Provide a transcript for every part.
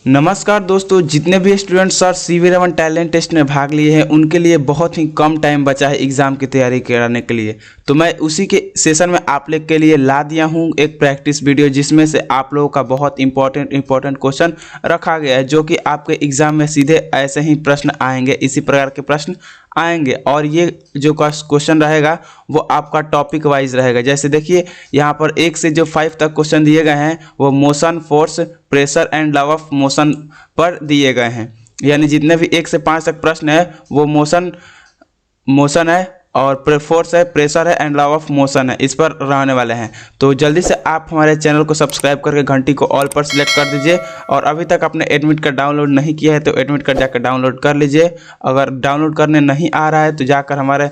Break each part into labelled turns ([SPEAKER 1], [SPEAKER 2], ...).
[SPEAKER 1] नमस्कार दोस्तों, जितने भी students sir CV Raman talent test में भाग लिए हैं उनके लिए बहुत ही कम टाइम बचा है एग्ज़ाम की तैयारी कराने के लिए। तो मैं उसी के सेशन में आप लोग के लिए ला दिया हूं एक प्रैक्टिस वीडियो, जिसमें से आप लोगों का बहुत इंपॉर्टेंट क्वेश्चन रखा गया है, जो कि आपके एग्ज़ाम में सीधे ऐसे ही प्रश्न आएंगे, इसी प्रकार के प्रश्न आएंगे। और ये जो क्वेश्चन रहेगा वो आपका टॉपिक वाइज रहेगा। जैसे देखिए यहाँ पर 1 से जो 5 तक क्वेश्चन दिए गए हैं वो motion, force, pressure and law of motion पर दिए गए हैं। यानी जितने भी 1 से 5 तक प्रश्न है वो मोशन है और फोर्स है, प्रेशर है एंड लॉ ऑफ मोशन है, इस पर रहने वाले हैं। तो जल्दी से आप हमारे चैनल को सब्सक्राइब करके घंटी को ऑल पर सिलेक्ट कर दीजिए। और अभी तक आपने एडमिट कार्ड डाउनलोड नहीं किया है तो एडमिट कार्ड जाकर डाउनलोड कर लीजिए। अगर डाउनलोड करने नहीं आ रहा है तो जाकर हमारे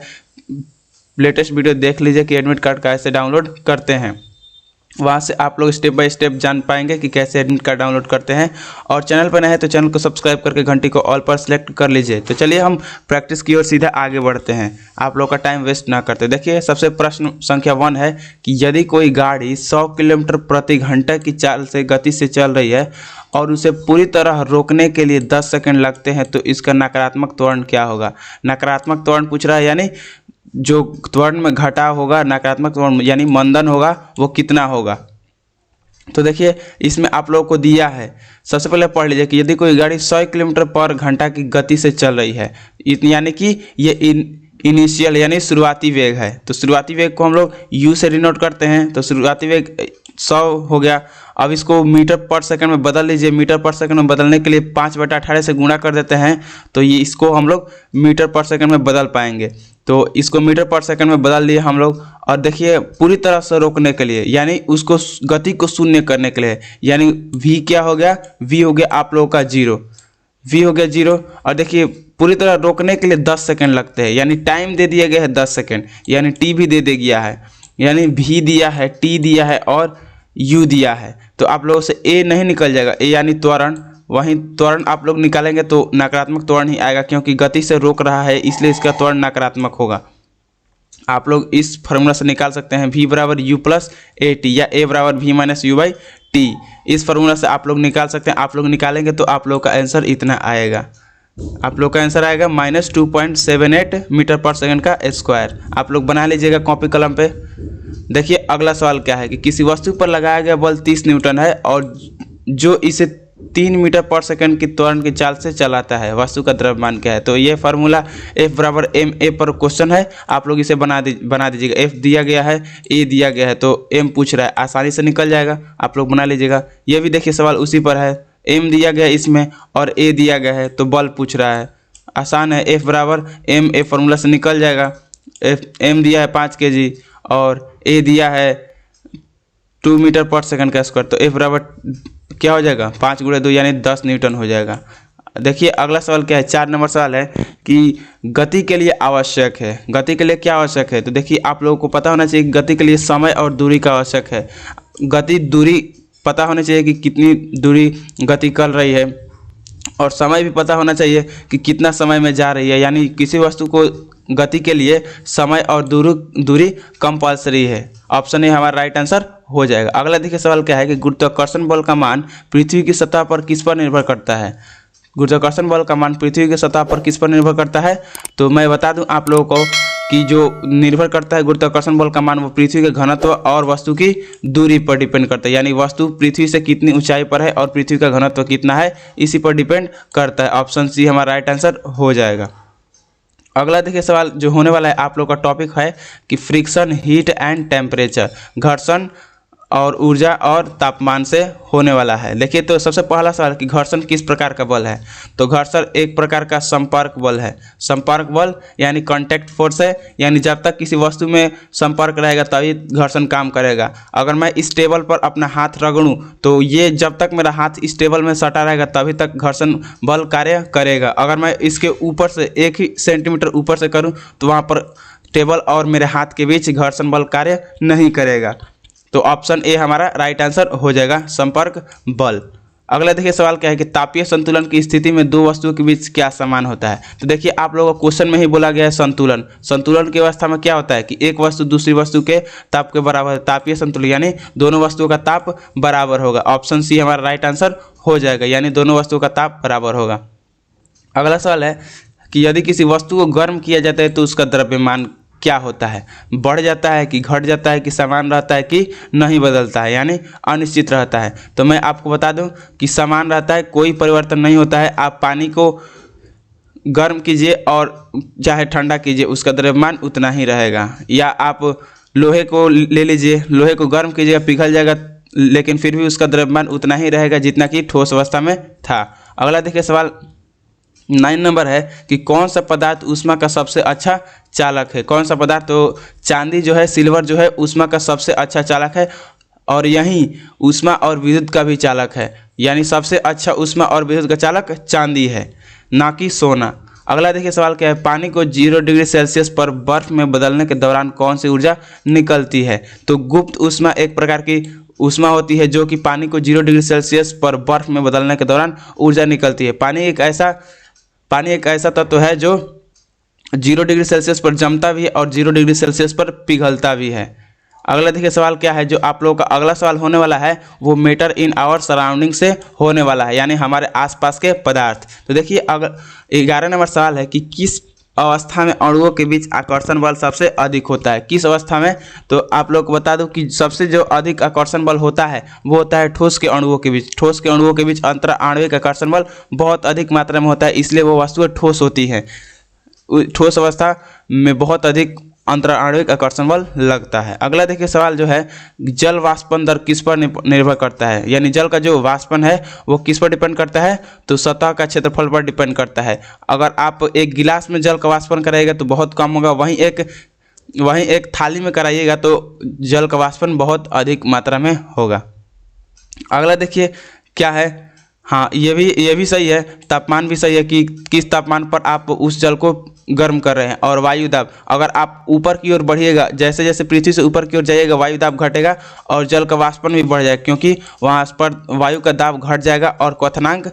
[SPEAKER 1] लेटेस्ट वीडियो देख लीजिए कि एडमिट कार्ड कैसे डाउनलोड करते हैं। वहाँ से आप लोग स्टेप बाय स्टेप जान पाएंगे कि कैसे एडमिट कार्ड डाउनलोड करते हैं। और चैनल पर नए हैं तो चैनल को सब्सक्राइब करके घंटी को ऑल पर सेलेक्ट कर लीजिए। तो चलिए हम प्रैक्टिस की ओर सीधा आगे बढ़ते हैं, आप लोग का टाइम वेस्ट ना करते। देखिए सबसे प्रश्न संख्या 1 है कि यदि कोई गाड़ी 100 किलोमीटर प्रति घंटा की चाल से गति से चल रही है और उसे पूरी तरह रोकने के लिए 10 सेकेंड लगते हैं तो इसका नकारात्मक त्वरण क्या होगा। नकारात्मक त्वरण पूछ रहा है, यानी जो त्वरण में घटाव होगा, नकारात्मक त्वरण यानी मंदन होगा, वो कितना होगा। तो देखिए इसमें आप लोगों को दिया है, सबसे पहले पढ़ लीजिए कि यदि कोई गाड़ी 100 किलोमीटर पर घंटा की गति से चल रही है, यानी कि ये इनिशियल यानी शुरुआती वेग है। तो शुरुआती वेग को हम लोग U से डिनोट करते हैं। तो शुरुआती वेग 100 हो गया। अब इसको मीटर पर सेकंड में बदल लीजिए। मीटर पर सेकंड में बदलने के लिए 5/18 से गुणा कर देते हैं तो ये इसको हम लोग मीटर पर सेकंड में बदल पाएंगे। तो इसको मीटर पर सेकंड में बदल लिए हम लोग। और देखिए पूरी तरह से रोकने के लिए यानी उसको गति को शून्य करने के लिए, यानी V क्या हो गया, V हो गया आप लोगों का 0, V हो गया 0। और देखिए पूरी तरह रोकने के लिए 10 सेकंड लगते हैं, यानी टाइम दे दिया गया है 10 सेकंड, यानी T भी दे गया है, यानी V दिया है, T दिया है और U दिया है। तो आप लोगों से A नहीं निकल जाएगा, A यानी त्वरण, वहीं त्वरण आप लोग निकालेंगे तो नकारात्मक त्वरण ही आएगा, क्योंकि गति से रोक रहा है इसलिए इसका त्वरण नकारात्मक होगा। आप लोग इस फार्मूला से निकाल सकते हैं V बराबर U प्लस AT या A बराबर V minus U by T। इस फार्मूला से आप लोग निकाल सकते हैं। आप लोग निकालेंगे तो आप लोग का आंसर इतना आएगा, आप लोग का आंसर आएगा -2.78 मीटर पर सेकंड का स्क्वायर। आप लोग बना लीजिएगा कॉपी कलम पे। देखिए अगला सवाल क्या है कि किसी वस्तु पर लगाया गया बल 30 न्यूटन है और जो इसे 3 मीटर पर सेकंड की त्वरण की चाल से चलाता है, वस्तु का द्रव्यमान क्या है। तो ये फार्मूला F बराबर ma पर क्वेश्चन है, आप लोग इसे बना दीजिएगा। F दिया गया है, A दिया गया है, तो M पूछ रहा है, आसानी से निकल जाएगा, आप लोग बना लीजिएगा। ये भी देखिए सवाल उसी पर है, M दिया गया है इसमें और A दिया गया है, तो बल पूछ रहा है, आसान है। F बराबर ma फार्मूला से निकल जाएगा। M दिया है 5 kg और A दिया है 2 मीटर पर सेकंड का स्क्वायर, तो F बराबर क्या हो जाएगा 5 × 2 यानी 10 न्यूटन हो जाएगा। देखिए अगला सवाल क्या है, 4 नंबर सवाल है कि गति के लिए आवश्यक है, गति के लिए क्या आवश्यक है। तो देखिए आप लोगों को पता होना चाहिए गति के लिए समय और दूरी का आवश्यक है। गति दूरी पता होना चाहिए कि कितनी दूरी गति कर रही है, और समय भी पता होना चाहिए कि कितना समय में जा रही है। यानी किसी वस्तु को गति के लिए समय और दूरी कंपल्सरी है। ऑप्शन ए हमारा राइट आंसर हो जाएगा। अगला देखिए सवाल क्या है कि गुरुत्वाकर्षण बल का मान पृथ्वी की सतह पर किस पर निर्भर करता है। गुरुत्वाकर्षण बल का मान पृथ्वी की सतह पर किस पर निर्भर करता है। तो मैं बता दूं आप लोगों को कि जो निर्भर करता है गुरुत्वाकर्षण बल का मान वो पृथ्वी के घनत्व और वस्तु की दूरी पर डिपेंड करता है। यानी वस्तु पृथ्वी से कितनी ऊंचाई पर है और पृथ्वी का घनत्व कितना है, इसी पर डिपेंड करता है। ऑप्शन सी हमारा राइट आंसर हो जाएगा। अगला देखिए सवाल जो होने वाला है, आप लोग का टॉपिक है कि फ्रिक्शन, हीट एंड टेम्परेचर, घर्षण और ऊर्जा और तापमान से होने वाला है। देखिए तो सबसे पहला सवाल कि घर्षण किस प्रकार का बल है। तो घर्षण एक प्रकार का संपर्क बल है। संपर्क बल यानी कांटेक्ट फोर्स है, यानी जब तक किसी वस्तु में संपर्क रहेगा तभी घर्षण काम करेगा। अगर मैं इस टेबल पर अपना हाथ रगड़ूं तो ये जब तक मेरा हाथ इस टेबल में सटा रहेगा तभी तक घर्षण बल कार्य करेगा। अगर मैं इसके ऊपर से 1 ही सेंटीमीटर ऊपर से करूँ तो वहाँ पर टेबल और मेरे हाथ के बीच घर्षण बल कार्य नहीं करेगा। तो ऑप्शन ए हमारा राइट आंसर हो जाएगा, संपर्क बल। अगला देखिए सवाल क्या है कि तापीय संतुलन की स्थिति में दो वस्तुओं के बीच क्या समान होता है। तो देखिए आप लोगों को क्वेश्चन में ही बोला गया है संतुलन। संतुलन की अवस्था में क्या होता है कि एक वस्तु दूसरी वस्तु के ताप के बराबर है। तापीय संतुलन यानी दोनों वस्तुओं का ताप बराबर होगा। ऑप्शन सी हमारा राइट आंसर हो जाएगा, यानी दोनों वस्तुओं का ताप बराबर होगा। अगला सवाल है कि यदि किसी वस्तु को गर्म किया जाता है तो उसका द्रव्यमान क्या होता है, बढ़ जाता है कि घट जाता है कि समान रहता है कि नहीं बदलता है, यानी अनिश्चित रहता है। तो मैं आपको बता दूं कि समान रहता है, कोई परिवर्तन नहीं होता है। आप पानी को गर्म कीजिए और चाहे ठंडा कीजिए, उसका द्रव्यमान उतना ही रहेगा। या आप लोहे को ले लीजिए, लोहे को गर्म कीजिएगा, पिघल जाएगा, लेकिन फिर भी उसका द्रव्यमान उतना ही रहेगा जितना कि ठोस अवस्था में था। अगला देखिए सवाल 9 नंबर है कि कौन सा पदार्थ ऊष्मा का सबसे अच्छा चालक है। कौन सा पदार्थ, तो चांदी जो है, सिल्वर जो है ऊष्मा का सबसे अच्छा चालक है, और यही ऊष्मा और विद्युत का भी चालक है। यानी सबसे अच्छा ऊष्मा और विद्युत का चालक चांदी है, ना कि सोना। अगला देखिए सवाल क्या है, पानी को 0 डिग्री सेल्सियस पर बर्फ में बदलने के दौरान कौन सी ऊर्जा निकलती है। तो गुप्त ऊष्मा एक प्रकार की ऊष्मा होती है जो कि पानी को 0 डिग्री सेल्सियस पर बर्फ में बदलने के दौरान ऊर्जा निकलती है। पानी एक ऐसा तत्व है जो 0 डिग्री सेल्सियस पर जमता भी है और 0 डिग्री सेल्सियस पर पिघलता भी है। अगला देखिए सवाल क्या है, जो आप लोगों का अगला सवाल होने वाला है वो मैटर इन आवर सराउंडिंग से होने वाला है, यानी हमारे आसपास के पदार्थ। तो देखिए अगर 11 नंबर सवाल है कि किस अवस्था में अणुओं के बीच आकर्षण बल सबसे अधिक होता है। किस अवस्था में, तो आप लोग को बता दूं कि सबसे जो अधिक आकर्षण बल होता है वो होता है ठोस के अणुओं के बीच। ठोस के अणुओं के बीच अंतर आणविक आकर्षण बल बहुत अधिक मात्रा में होता है, इसलिए वो वस्तुएं ठोस होती हैं। ठोस अवस्था में बहुत अधिक अंतर आणविक आकर्षण बल लगता है। अगला देखिए सवाल जो है, जल वाष्पन दर किस पर निर्भर करता है, यानी जल का जो वाष्पन है वो किस पर डिपेंड करता है, तो सतह का क्षेत्रफल पर डिपेंड करता है। अगर आप एक गिलास में जल का वाष्पन कराइएगा तो बहुत कम होगा, वहीं एक थाली में कराइएगा तो जल का वाष्पन बहुत अधिक मात्रा में होगा। अगला देखिए क्या है, हाँ ये भी सही है, तापमान भी सही है कि किस तापमान पर आप उस जल को गर्म कर रहे हैं। और वायु दाब, अगर आप ऊपर की ओर बढ़िएगा, जैसे जैसे पृथ्वी से ऊपर की ओर जाइएगा वायु दाब घटेगा और जल का वाष्पन भी बढ़ जाएगा, क्योंकि वहाँ पर वायु का दाब घट जाएगा और क्वथनांक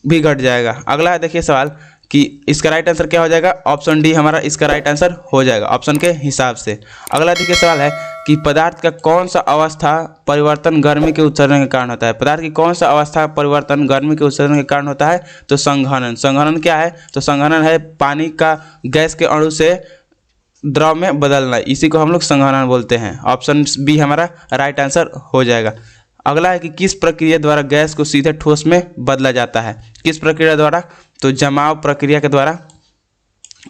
[SPEAKER 1] भी घट जाएगा। अगला देखिए सवाल कि इसका राइट आंसर क्या हो जाएगा, ऑप्शन डी हमारा इसका राइट आंसर हो जाएगा ऑप्शन के हिसाब से। अगला देखिए सवाल है कि पदार्थ का कौन सा अवस्था परिवर्तन गर्मी के उत्सर्जन के कारण होता है। पदार्थ की कौन सा अवस्था परिवर्तन गर्मी के उत्सर्जन के कारण होता है, तो संघनन। संघनन क्या है, तो संघनन है पानी का गैस के अणु से द्रव में बदलना, इसी को हम लोग संघनन बोलते हैं। ऑप्शन बी हमारा राइट आंसर हो जाएगा। अगला है कि किस प्रक्रिया द्वारा गैस को सीधे ठोस में बदला जाता है। किस प्रक्रिया द्वारा, तो जमाव प्रक्रिया के द्वारा।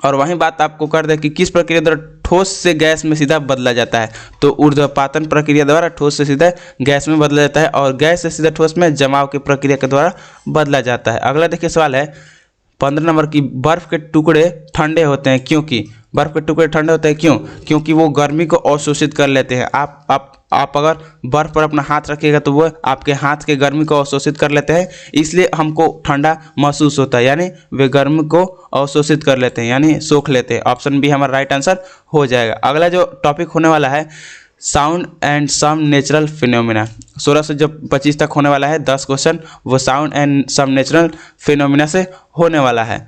[SPEAKER 1] और वहीं बात आपको कर दे कि किस प्रक्रिया द्वारा ठोस से गैस में सीधा बदला जाता है, तो ऊर्ध्वपातन प्रक्रिया द्वारा ठोस से सीधा गैस में बदला जाता है, और गैस से सीधा ठोस में जमाव की प्रक्रिया के द्वारा बदला जाता है। अगला देखिए सवाल है 15 नंबर की, बर्फ के टुकड़े ठंडे होते हैं क्योंकि। बर्फ के टुकड़े ठंडे होते हैं क्यों, क्योंकि वो गर्मी को अवशोषित कर लेते हैं। आप अगर बर्फ पर अपना हाथ रखिएगा तो वो आपके हाथ के गर्मी को अवशोषित कर लेते हैं, इसलिए हमको ठंडा महसूस होता है, यानी वे गर्मी को अवशोषित कर लेते हैं, यानी सोख लेते हैं। ऑप्शन बी हमारा राइट आंसर हो जाएगा। अगला जो टॉपिक होने वाला है sound and some natural phenomena, 16 से जब 25 तक होने वाला है 10 क्वेश्चन, वो sound and some natural phenomena से होने वाला है।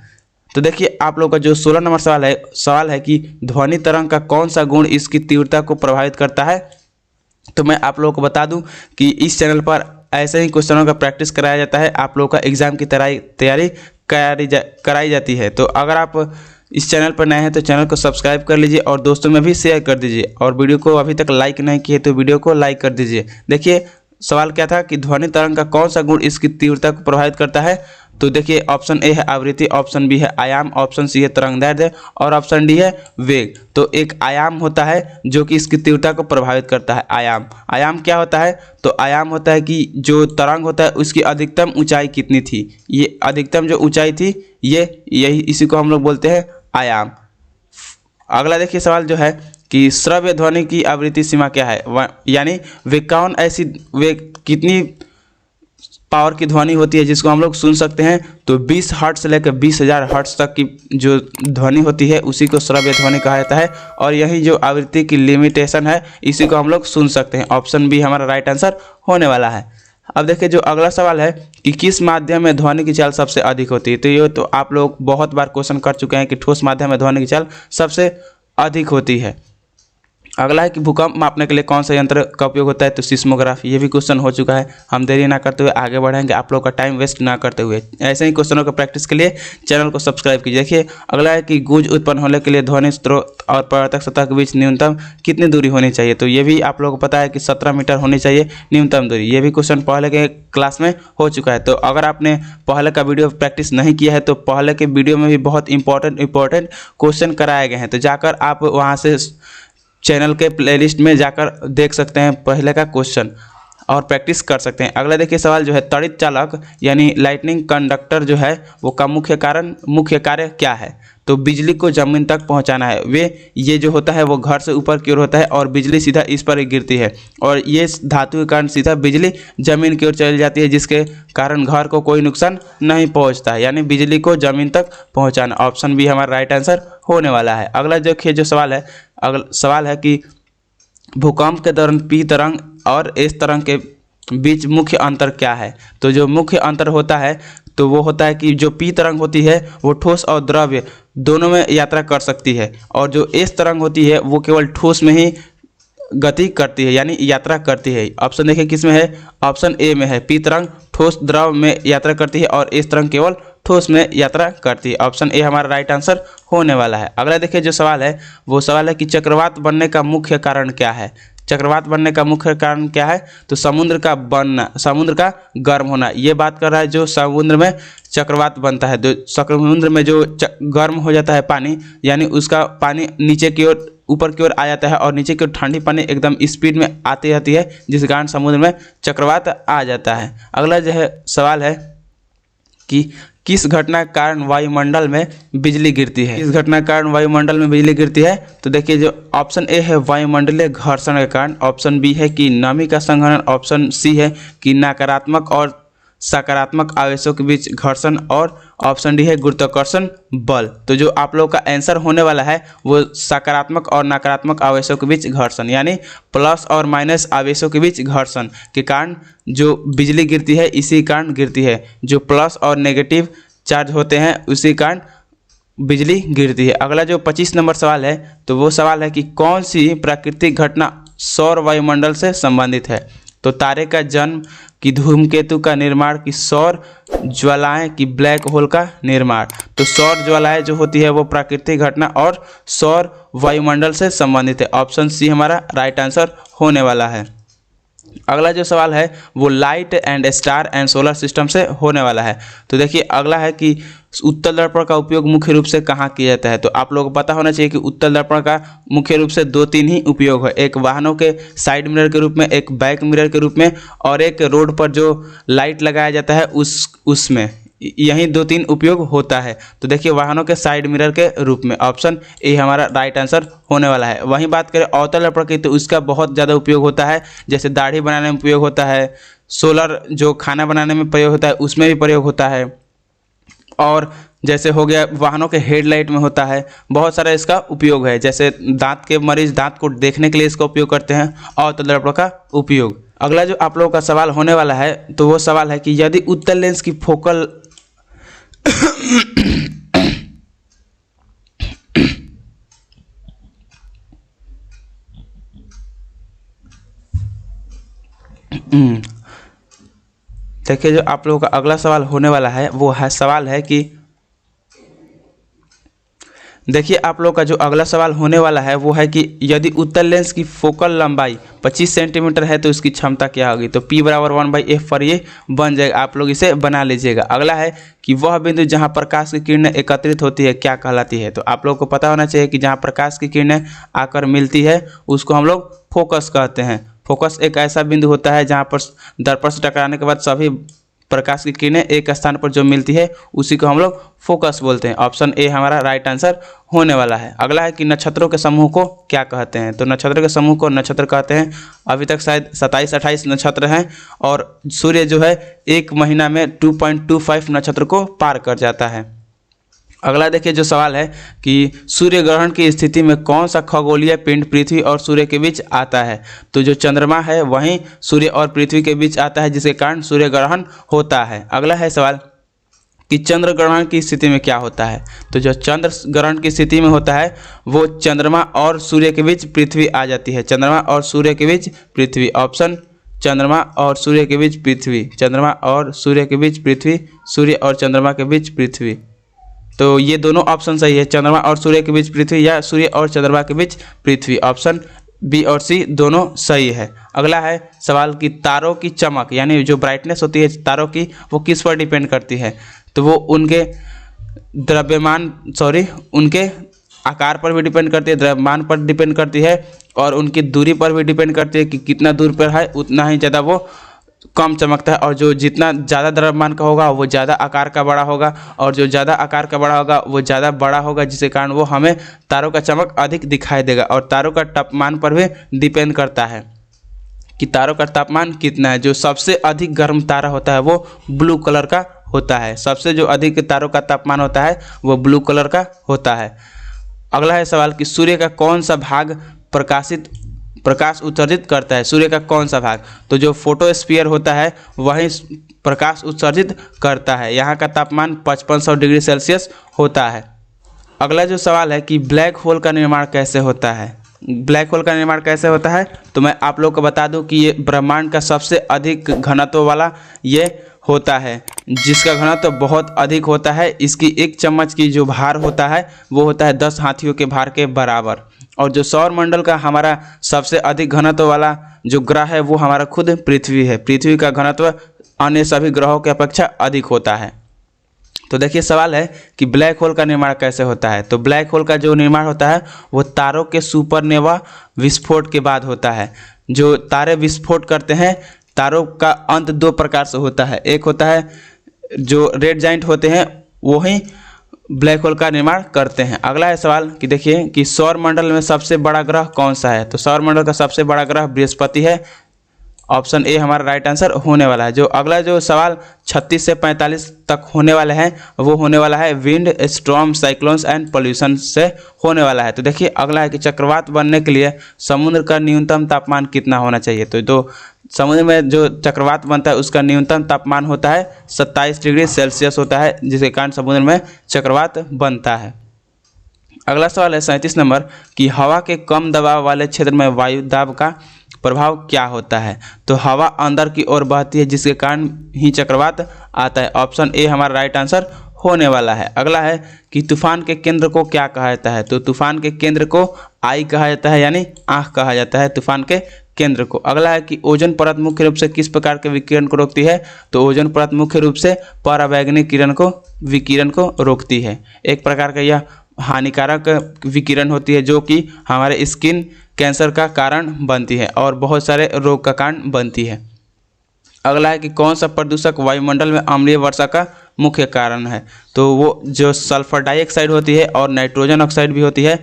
[SPEAKER 1] तो देखिए आप लोग का जो 16 नंबर सवाल है कि ध्वनि तरंग का कौन सा गुण इसकी तीव्रता को प्रभावित करता है। तो मैं आप लोगों को बता दूं कि इस चैनल पर ऐसे ही क्वेश्चनों का प्रैक्टिस कराया जाता है, आप लोगों का एग्जाम की तैयारी कराई जाती है। तो अगर आप इस चैनल पर नए हैं तो चैनल को सब्सक्राइब कर लीजिए और दोस्तों में भी शेयर कर दीजिए, और वीडियो को अभी तक लाइक नहीं किए तो वीडियो को लाइक कर दीजिए। देखिए सवाल क्या था कि ध्वनि तरंग का कौन सा गुण इसकी तीव्रता को प्रभावित करता है। तो देखिए ऑप्शन ए है आवृत्ति, ऑप्शन बी है आयाम, ऑप्शन सी है तरंगदैर्ध्य और ऑप्शन डी है वेग। तो एक आयाम होता है जो कि इसकी तीव्रता को प्रभावित करता है। आयाम क्या होता है, तो आयाम होता है कि जो तरंग होता है उसकी अधिकतम ऊंचाई कितनी थी, ये अधिकतम जो ऊंचाई थी यही इसी को हम लोग बोलते हैं आयाम। अगला देखिए सवाल जो है कि श्रव्य ध्वनि की आवृत्ति सीमा क्या है, यानी वे कितनी पावर की ध्वनि होती है जिसको हम लोग सुन सकते हैं। तो 20 हर्ट्ज से लेकर 20,000 हर्ट्ज तक की जो ध्वनि होती है उसी को श्रव्य ध्वनि कहा जाता है, और यही जो आवृत्ति की लिमिटेशन है इसी को हम लोग सुन सकते हैं। ऑप्शन बी हमारा राइट आंसर होने वाला है। अब देखिए जो अगला सवाल है कि किस माध्यम में ध्वनि की चाल सबसे अधिक होती है। तो ये तो आप लोग बहुत बार क्वेश्चन कर चुके हैं कि ठोस माध्यम में ध्वनि की चाल सबसे अधिक होती है। अगला है कि भूकंप मापने के लिए कौन सा यंत्र का उपयोग होता है। तो सिस्मोग्राफ, ये भी क्वेश्चन हो चुका है। हम देरी ना करते हुए आगे बढ़ेंगे, आप लोग का टाइम वेस्ट ना करते हुए। ऐसे ही क्वेश्चनों का प्रैक्टिस के लिए चैनल को सब्सक्राइब कीजिए। देखिए अगला है कि गूंज उत्पन्न होने के लिए ध्वनि स्रोत और परावर्तक सतह के बीच न्यूनतम कितनी दूरी होनी चाहिए। तो ये भी आप लोगों को पता है कि 17 मीटर होनी चाहिए न्यूनतम दूरी। ये भी क्वेश्चन पहले के क्लास में हो चुका है। तो अगर आपने पहले का वीडियो प्रैक्टिस नहीं किया है तो पहले के वीडियो में भी बहुत इंपॉर्टेंट क्वेश्चन कराए गए हैं। तो जाकर आप वहाँ से चैनल के प्लेलिस्ट में जाकर देख सकते हैं पहले का क्वेश्चन और प्रैक्टिस कर सकते हैं। अगला देखिए सवाल जो है त्वरित चालक यानी लाइटनिंग कंडक्टर जो है वो का मुख्य कार्य क्या है। तो बिजली को जमीन तक पहुंचाना है। ये जो होता है वो घर से ऊपर की ओर होता है और बिजली सीधा इस पर गिरती है और ये धातु के कारण सीधा बिजली जमीन की ओर चली जाती है, जिसके कारण घर को कोई नुकसान नहीं पहुंचता है, यानी बिजली को जमीन तक पहुंचाना। ऑप्शन बी हमारा राइट आंसर होने वाला है। अगला देखिए जो सवाल है, अगला सवाल है कि भूकंप के दौरान पी तरंग और एस तरंग के बीच मुख्य अंतर क्या है। तो जो मुख्य अंतर होता है तो वो होता है कि जो पी तरंग होती है वो ठोस और द्रव्य दोनों में यात्रा कर सकती है और जो एस तरंग होती है वो केवल ठोस में ही गति करती है, यानी यात्रा करती है। ऑप्शन देखिए किस में है, ऑप्शन ए में है। पी तरंग ठोस द्रव में यात्रा करती है और एस तरंग केवल ठोस में यात्रा करती है। ऑप्शन ए हमारा राइट आंसर होने वाला है। अगला देखिए जो सवाल है वो सवाल है कि चक्रवात बनने का मुख्य कारण क्या है। चक्रवात बनने का मुख्य कारण क्या है। तो समुद्र का बनना, समुद्र का गर्म होना, ये बात कर रहा है। जो समुद्र में चक्रवात बनता है, तो समुद्र में जो गर्म हो जाता है पानी, यानी उसका पानी नीचे की ओर ऊपर की ओर आ जाता है और नीचे की ओर ठंडी पानी एकदम स्पीड में आती रहती है, जिस कारण समुद्र में चक्रवात आ जाता है। अगला जो है सवाल है कि किस घटना के कारण वायुमंडल में बिजली गिरती है। किस घटना के कारण वायुमंडल में बिजली गिरती है। तो देखिए जो ऑप्शन ए है वायुमंडलीय घर्षण के कारण, ऑप्शन बी है कि नमी का संघनन, ऑप्शन सी है कि नकारात्मक और सकारात्मक आवेशों के बीच घर्षण और ऑप्शन डी है गुरुत्वाकर्षण बल। तो जो आप लोग का आंसर होने वाला है वो सकारात्मक और नकारात्मक आवेशों के बीच घर्षण, यानी प्लस और माइनस आवेशों के बीच घर्षण के कारण जो बिजली गिरती है, इसी कारण गिरती है। जो प्लस और नेगेटिव चार्ज होते हैं उसी कारण बिजली गिरती है। अगला जो 25 नंबर सवाल है तो वो सवाल है कि कौन सी प्राकृतिक घटना सौर वायुमंडल से संबंधित है। तो तारे का जन्म, कि धूमकेतु का निर्माण, कि सौर ज्वालाएं, कि ब्लैक होल का निर्माण। तो सौर ज्वालाएं जो होती है वो प्राकृतिक घटना और सौर वायुमंडल से संबंधित है। ऑप्शन सी हमारा राइट आंसर होने वाला है। अगला जो सवाल है वो light and star and solar system से होने वाला है। तो देखिए अगला है कि उत्तल दर्पण का उपयोग मुख्य रूप से कहाँ किया जाता है। तो आप लोगों को पता होना चाहिए कि उत्तल दर्पण का मुख्य रूप से 2-3 ही उपयोग है। एक वाहनों के साइड मिरर के रूप में, एक बैक मिरर के रूप में और एक रोड पर जो लाइट लगाया जाता है उसमें, यही 2-3 उपयोग होता है। तो देखिए वाहनों के साइड मिरर के रूप में, ऑप्शन ए हमारा राइट आंसर होने वाला है। वहीं बात करें अवतल दर्पण की तो उसका बहुत ज़्यादा उपयोग होता है, जैसे दाढ़ी बनाने में उपयोग होता है, सोलर जो खाना बनाने में प्रयोग होता है उसमें भी प्रयोग होता है, और जैसे हो गया वाहनों के हेडलाइट में होता है। बहुत सारा इसका उपयोग है, जैसे दांत के मरीज दांत को देखने के लिए इसका उपयोग करते हैं, अवतल दर्पण का उपयोग। अगला जो आप लोगों का सवाल होने वाला है तो वो सवाल है कि यदि उत्तल लेंस की फोकल देखिए जो आप लोगों का अगला सवाल होने वाला है वो है सवाल है कि देखिए आप लोग का जो अगला सवाल होने वाला है वो है कि यदि उत्तल लेंस की फोकल लंबाई 25 सेंटीमीटर है तो इसकी क्षमता क्या होगी। तो P बराबर 1/f पर ये बन जाएगा, आप लोग इसे बना लीजिएगा। अगला है कि वह बिंदु जहां प्रकाश की किरणें एकत्रित होती है क्या कहलाती है। तो आप लोग को पता होना चाहिए कि जहां प्रकाश की किरणें आकर मिलती है उसको हम लोग फोकस कहते हैं। फोकस एक ऐसा बिंदु होता है जहाँ पर दर्पण से टकराने के बाद सभी प्रकाश की किरणें एक स्थान पर जो मिलती है उसी को हम लोग फोकस बोलते हैं। ऑप्शन ए हमारा राइट आंसर होने वाला है। अगला है कि नक्षत्रों के समूह को क्या कहते हैं। तो नक्षत्रों के समूह को नक्षत्र कहते हैं। अभी तक शायद 27-28 नक्षत्र हैं और सूर्य जो है एक महीना में 2.25 नक्षत्र को पार कर जाता है। अगला देखिए जो सवाल है कि सूर्य ग्रहण की स्थिति में कौन सा खगोलीय पिंड पृथ्वी और सूर्य के बीच आता है। तो जो चंद्रमा है वहीं सूर्य और पृथ्वी के बीच आता है, जिसके कारण सूर्य ग्रहण होता है। अगला है सवाल कि चंद्र ग्रहण की स्थिति में क्या होता है। तो जो चंद्र ग्रहण की स्थिति में होता है वो चंद्रमा और सूर्य के बीच पृथ्वी आ जाती है। चंद्रमा और सूर्य के बीच पृथ्वी। ऑप्शन चंद्रमा और सूर्य के बीच पृथ्वी, चंद्रमा और सूर्य के बीच पृथ्वी, सूर्य और चंद्रमा के बीच पृथ्वी। तो ये दोनों ऑप्शन सही है, चंद्रमा और सूर्य के बीच पृथ्वी या सूर्य और चंद्रमा के बीच पृथ्वी। ऑप्शन बी और सी दोनों सही है। अगला है सवाल कि तारों की चमक यानी जो ब्राइटनेस होती है तारों की वो किस पर डिपेंड करती है। तो वो उनके उनके आकार पर भी डिपेंड करती है, द्रव्यमान पर डिपेंड करती है और उनकी दूरी पर भी डिपेंड करती है कि कितना दूर पर है उतना ही ज़्यादा वो कम चमकता है। और जो जितना ज़्यादा द्रव्यमान का होगा वो ज़्यादा आकार का बड़ा होगा और जो ज़्यादा आकार का बड़ा होगा वो ज़्यादा बड़ा होगा, जिसके कारण वो हमें तारों का चमक अधिक दिखाई देगा। और तारों का तापमान पर भी डिपेंड करता है कि तारों का तापमान कितना है। जो सबसे अधिक गर्म तारा होता है वो ब्लू कलर का होता है। सबसे जो अधिक तारों का तापमान होता है वो ब्लू कलर का होता है। अगला है सवाल कि सूर्य का कौन सा भाग प्रकाश उत्सर्जित करता है। सूर्य का कौन सा भाग। तो जो फोटोस्फीयर होता है वही प्रकाश उत्सर्जित करता है। यहाँ का तापमान 5500 डिग्री सेल्सियस होता है। अगला जो सवाल है कि ब्लैक होल का निर्माण कैसे होता है। ब्लैक होल का निर्माण कैसे होता है तो मैं आप लोग को बता दूं कि ये ब्रह्मांड का सबसे अधिक घनत्व वाला ये होता है, जिसका घनत्व बहुत अधिक होता है। इसकी एक चम्मच की जो भार होता है वो होता है 10 हाथियों के भार के बराबर। और जो सौर मंडल का हमारा सबसे अधिक घनत्व वाला जो ग्रह है वो हमारा खुद पृथ्वी है। पृथ्वी का घनत्व अन्य सभी ग्रहों की अपेक्षा अधिक होता है। तो देखिए सवाल है कि ब्लैक होल का निर्माण कैसे होता है। तो ब्लैक होल का जो निर्माण होता है वो तारों के सुपरनोवा विस्फोट के बाद होता है। जो तारे विस्फोट करते हैं, तारों का अंत दो प्रकार से होता है। एक होता है जो रेड जाइंट होते हैं वही ब्लैक होल का निर्माण करते हैं। अगला है सवाल कि देखिए कि सौर मंडल में सबसे बड़ा ग्रह कौन सा है। तो सौर मंडल का सबसे बड़ा ग्रह बृहस्पति है। ऑप्शन ए हमारा राइट आंसर होने वाला है। जो अगला जो सवाल 36 से 45 तक होने वाले हैं वो होने वाला है wind, storm, cyclones and pollution से होने वाला है। तो देखिए अगला है कि चक्रवात बनने के लिए समुद्र का न्यूनतम तापमान कितना होना चाहिए। तो समुद्र में जो चक्रवात बनता है उसका न्यूनतम तापमान होता है 27 डिग्री सेल्सियस होता है, जिसके कारण समुद्र में चक्रवात बनता है। अगला सवाल है 37 नंबर कि हवा के कम दबाव वाले क्षेत्र में वायु दाब का प्रभाव क्या होता है। तो हवा अंदर की ओर बहती है जिसके कारण ही चक्रवात आता है। ऑप्शन ए हमारा राइट आंसर होने वाला है। अगला है कि तूफान के केंद्र को क्या कहा जाता है। तो तूफान के केंद्र को आई कहा जाता है, यानी आँख कहा जाता है तूफान के केंद्र को। अगला है कि ओजोन परत मुख्य रूप से किस प्रकार के विकिरण को रोकती है। तो ओजोन परत मुख्य रूप से पराबैंगनी विकिरण को रोकती है। एक प्रकार का यह हानिकारक विकिरण होती है जो कि हमारे स्किन कैंसर का कारण बनती है और बहुत सारे रोग का कारण बनती है। अगला है कि कौन सा प्रदूषक वायुमंडल में अम्लीय वर्षा का मुख्य कारण है। तो वो जो सल्फर डाइऑक्साइड होती है और नाइट्रोजन ऑक्साइड भी होती है,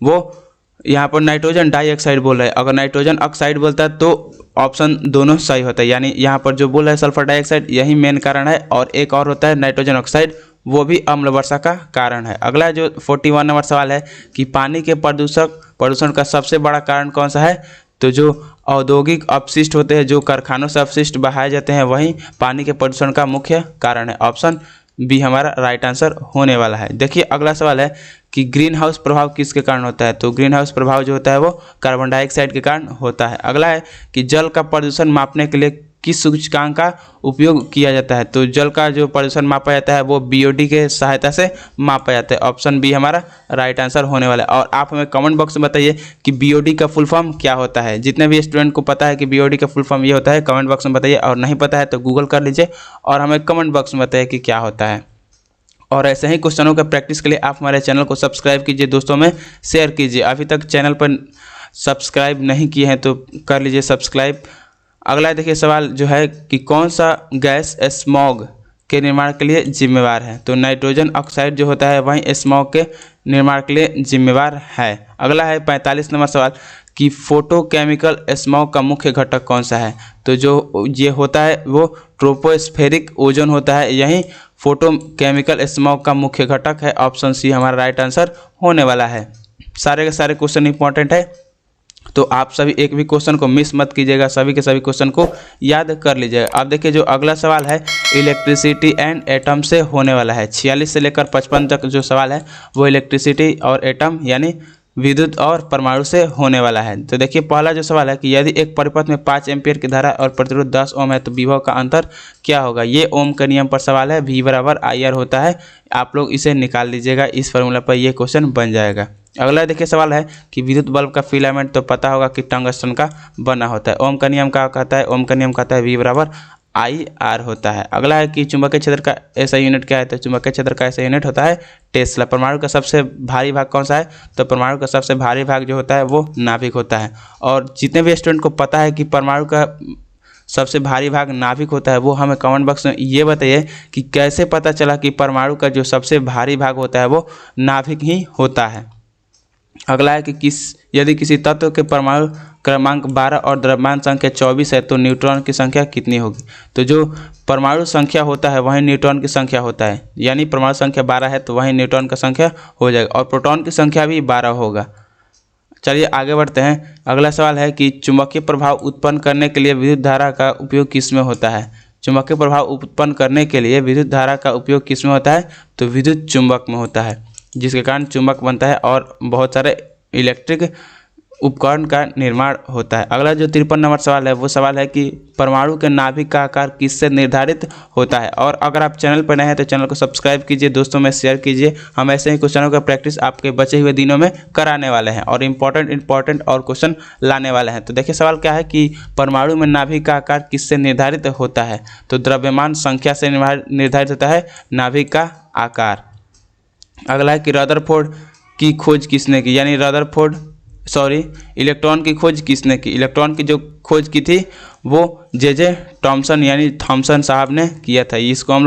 [SPEAKER 1] वो यहाँ पर नाइट्रोजन डाइऑक्साइड बोल रहा है। अगर नाइट्रोजन ऑक्साइड बोलता है तो ऑप्शन दोनों सही होता है, यानी यहाँ पर जो बोल रहा है सल्फर डाइऑक्साइड यही मेन कारण है। और एक और होता है नाइट्रोजन ऑक्साइड, वो भी अम्ल वर्षा का कारण है। अगला जो 41 नंबर सवाल है कि पानी के प्रदूषण का सबसे बड़ा कारण कौन सा है। तो जो औद्योगिक अपशिष्ट होते हैं, जो कारखानों से अपशिष्ट बहाए जाते हैं, वही पानी के प्रदूषण का मुख्य कारण है। ऑप्शन बी हमारा राइट आंसर होने वाला है। देखिए अगला सवाल है कि ग्रीन हाउस प्रभाव किसके कारण होता है। तो ग्रीन हाउस प्रभाव जो होता है वो कार्बन डाइऑक्साइड के कारण होता है। अगला है कि जल का प्रदूषण मापने के लिए किस सूचकांक का उपयोग किया जाता है। तो जल का जो प्रदूषण मापा जाता है वो BOD के सहायता से मापा जाता है। ऑप्शन बी हमारा राइट आंसर होने वाला है। और आप हमें कमेंट बॉक्स में बताइए कि BOD का फुल फॉर्म क्या होता है। जितने भी स्टूडेंट को पता है कि BOD का फुल फॉर्म ये होता है कमेंट बॉक्स में बताइए, और नहीं पता है तो गूगल कर लीजिए और हमें कमेंट बॉक्स में बताइए कि क्या होता है। और ऐसे ही क्वेश्चनों का प्रैक्टिस के लिए आप हमारे चैनल को सब्सक्राइब कीजिए, दोस्तों में शेयर कीजिए। अभी तक चैनल पर सब्सक्राइब नहीं किए हैं तो कर लीजिए सब्सक्राइब। अगला देखिए सवाल जो है कि कौन सा गैस स्मॉग के निर्माण के लिए जिम्मेवार है। तो नाइट्रोजन ऑक्साइड जो होता है वही स्मॉग के निर्माण के लिए जिम्मेवार है। अगला है 45 नंबर सवाल कि फोटोकेमिकल स्मॉग का मुख्य घटक कौन सा है। तो जो ये होता है वो ट्रोपोस्फेरिक ओजोन होता है, यही फोटो केमिकल स्मॉग का मुख्य घटक है? ऑप्शन सी हमारा राइट आंसर होने वाला है। सारे के सारे क्वेश्चन इंपॉर्टेंट है, तो आप सभी एक भी क्वेश्चन को मिस मत कीजिएगा, सभी के सभी क्वेश्चन को याद कर लीजिएगा। अब देखिए जो अगला सवाल है इलेक्ट्रिसिटी एंड एटम से होने वाला है। 46 से लेकर 55 तक जो सवाल है वो इलेक्ट्रिसिटी और एटम यानी विद्युत और परमाणु से होने वाला है। तो देखिए पहला जो सवाल है कि यदि एक परिपथ में 5 एम्पियर की धारा और प्रतिरोध 10 ओम है तो विभव का अंतर क्या होगा? ये ओम के नियम पर सवाल है, V बराबर IR होता है। आप लोग इसे निकाल लीजिएगा, इस फॉर्मूला पर ये क्वेश्चन बन जाएगा। अगला देखिए सवाल है कि विद्युत बल्ब का फिलामेंट तो पता होगा कि टंगस्टन का बना होता है। ओम का नियम क्या कहता है? ओम का नियम कहता है V बराबर IR होता है। अगला है कि चुंबकीय क्षेत्र का ऐसा यूनिट क्या है? तो चुंबकीय क्षेत्र का ऐसा यूनिट होता है टेस्ला। परमाणु का सबसे भारी भाग कौन सा है? तो परमाणु का सबसे भारी भाग जो होता है वो नाभिक होता है। और जितने भी स्टूडेंट को पता है कि परमाणु का सबसे भारी भाग नाभिक होता है वो हमें कमेंट बॉक्स में ये बताइए कि कैसे पता चला कि परमाणु का जो सबसे भारी भाग होता है वो नाभिक ही होता है। अगला है कि यदि किसी तत्व के परमाणु क्रमांक 12 और द्रव्यमान संख्या 24 है तो न्यूट्रॉन की संख्या कितनी होगी? तो जो परमाणु संख्या होता है वहीं न्यूट्रॉन की संख्या होता है, यानी परमाणु संख्या 12 है तो वहीं न्यूट्रॉन का संख्या हो जाएगा और प्रोटॉन की संख्या भी 12 होगा। चलिए आगे बढ़ते हैं। अगला सवाल है कि चुंबकीय प्रभाव उत्पन्न करने के लिए विद्युत धारा का उपयोग किस में होता है? चुंबकीय प्रभाव उत्पन्न करने के लिए विद्युत धारा का उपयोग किस में होता है? तो विद्युत चुंबक में होता है, जिसके कारण चुंबक बनता है और बहुत सारे इलेक्ट्रिक उपकरण का निर्माण होता है। अगला जो 53 नंबर सवाल है वो सवाल है कि परमाणु के नाभिक का आकार किससे निर्धारित होता है? और अगर आप चैनल पर नए हैं तो चैनल को सब्सक्राइब कीजिए, दोस्तों में शेयर कीजिए। हम ऐसे ही क्वेश्चनों का प्रैक्टिस आपके बचे हुए दिनों में कराने वाले हैं और इंपॉर्टेंट और क्वेश्चन लाने वाले हैं। तो देखिए सवाल क्या है कि परमाणु में नाभिक का आकार किससे निर्धारित होता है? तो द्रव्यमान संख्या से निर्धारित होता है नाभिक का आकार। अगला है कि रदरफोर्ड की खोज किसने की? यानी इलेक्ट्रॉन की खोज किसने की? इलेक्ट्रॉन की जो खोज की थी वो जे थॉमसन यानी थॉमसन साहब ने किया था। इनको हम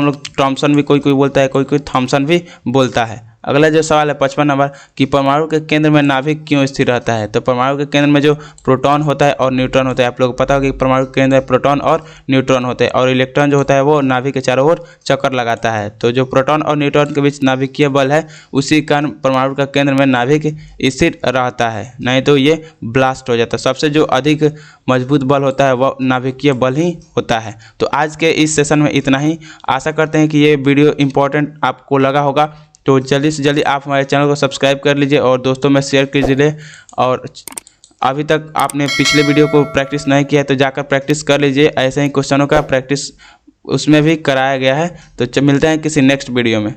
[SPEAKER 1] लोग थॉमसन भी कोई बोलता है, कोई थॉमसन भी बोलता है। अगला जो सवाल है 55 नंबर कि परमाणु के केंद्र में नाभिक क्यों स्थिर रहता है? तो परमाणु के केंद्र में जो प्रोटॉन होता है और न्यूट्रॉन होता है, आप लोगों को पता होगा कि परमाणु के केंद्र में प्रोटॉन और न्यूट्रॉन होते हैं और इलेक्ट्रॉन जो होता है वो नाभिक के चारों ओर चक्कर लगाता है। तो जो प्रोटॉन और न्यूट्रॉन के बीच नाभिकीय बल है उसी कारण परमाणु का केंद्र में नाभिक स्थिर रहता है, नहीं तो ये ब्लास्ट हो जाता है। सबसे जो अधिक मजबूत बल होता है वह नाभिकीय बल ही होता है। तो आज के इस सेशन में इतना ही। आशा करते हैं कि ये वीडियो इंपॉर्टेंट आपको लगा होगा, तो जल्दी से जल्दी आप हमारे चैनल को सब्सक्राइब कर लीजिए और दोस्तों में शेयर कीजिए। और अभी तक आपने पिछले वीडियो को प्रैक्टिस नहीं किया है तो जाकर प्रैक्टिस कर लीजिए, ऐसे ही क्वेश्चनों का प्रैक्टिस उसमें भी कराया गया है। तो मिलते हैं किसी नेक्स्ट वीडियो में।